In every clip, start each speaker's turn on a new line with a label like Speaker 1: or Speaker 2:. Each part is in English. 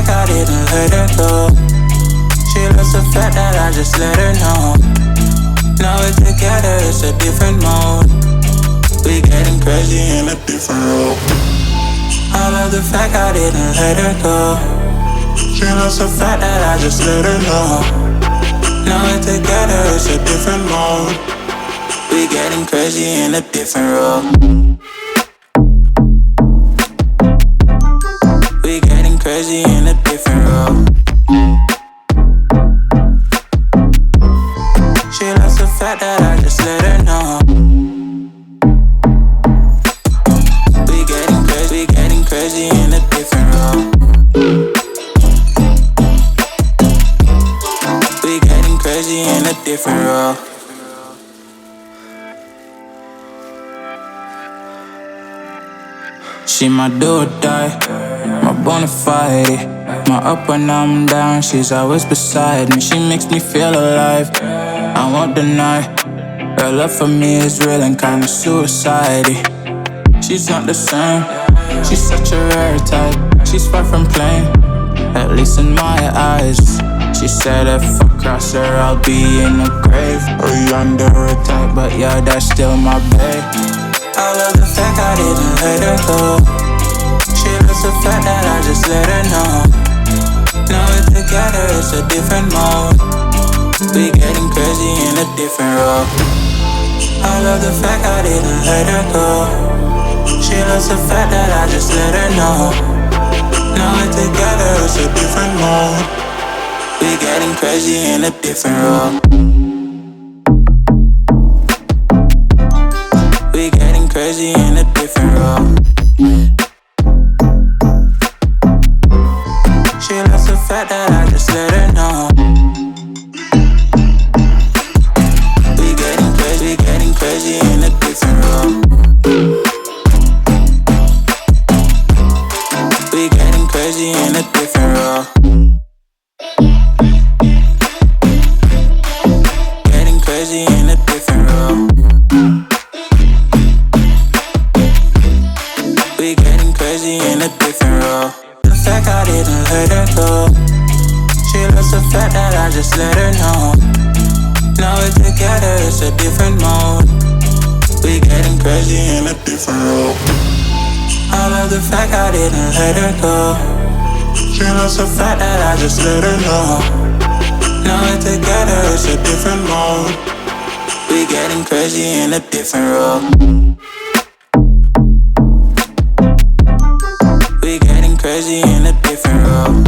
Speaker 1: fact I didn't let her go. She loves the fact that I just let her know. Now we're together, it's a different mode. We getting crazy in a different role. I love the fact I didn't let her go. She loves the fact that I just let her know. Now we're together, it's a different mode. We getting crazy in a different role. We getting crazy in a different role. She loves the fact that I just let her know. We getting crazy in a different role. We getting crazy in a different role. She my do or die, my bona fide. My up when I'm down, she's always beside me. She makes me feel alive, I won't deny. Her love for me is real and kinda suicide-y. She's not the same, she's such a rare type. She's far from plain, at least in my eyes. She said if I cross her, I'll be in the grave or under her type, but yeah, that's still my babe. I love the fact I didn't let her go. She loves the fact that I just let her know. Now we're together, it's a different mode. We getting crazy in a different role. I love the fact I didn't let her go. She loves the fact that I just let her know. Now we're together, it's a different mode. We getting crazy in a different role. We getting crazy in a different role. She loves the fact that I just let her know. We getting crazy in a different role. We getting crazy in a different role. Getting crazy in a different role. We getting crazy in a different role. The fact I didn't let her go. She loves the fact that I just let her know. Now we're together, it's a different mode. We getting crazy in a different role. I love the fact I didn't let her go. She loves the fact that I just let her know. Now we're together, it's a different mode. We getting crazy in a different role. We getting crazy in a different role.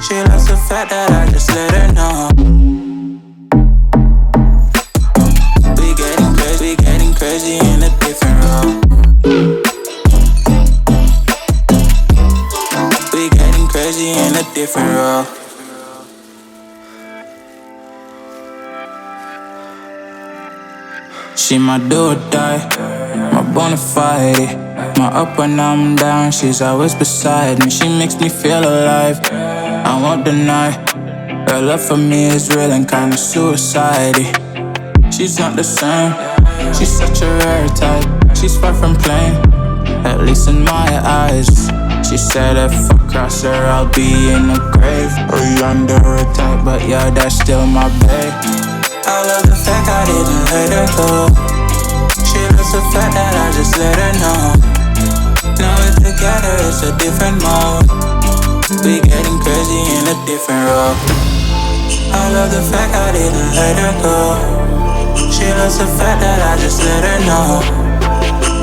Speaker 1: She loves the fact that I just let her know. We getting crazy in a different role. We getting crazy in a different role. She my do or die, my bona fide. My up when I'm down, she's always beside me. She makes me feel alive, I won't deny. Her love for me is real and kinda suicide-y. She's not the same, she's such a rare type. She's far from plain, at least in my eyes. She said if I cross her, I'll be in the grave or under her type, but yeah, that's still my babe. I love the fact I didn't let her go. She loves the fact that I just let her know. Now we're together, it's a different mode. We getting crazy in a different role. I love the fact I didn't let her go. She loves the fact that I just let her know.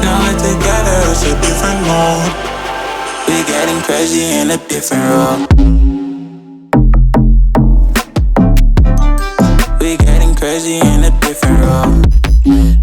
Speaker 1: Now we're together, it's a different mode. We getting crazy in a different role. We getting crazy in a different role.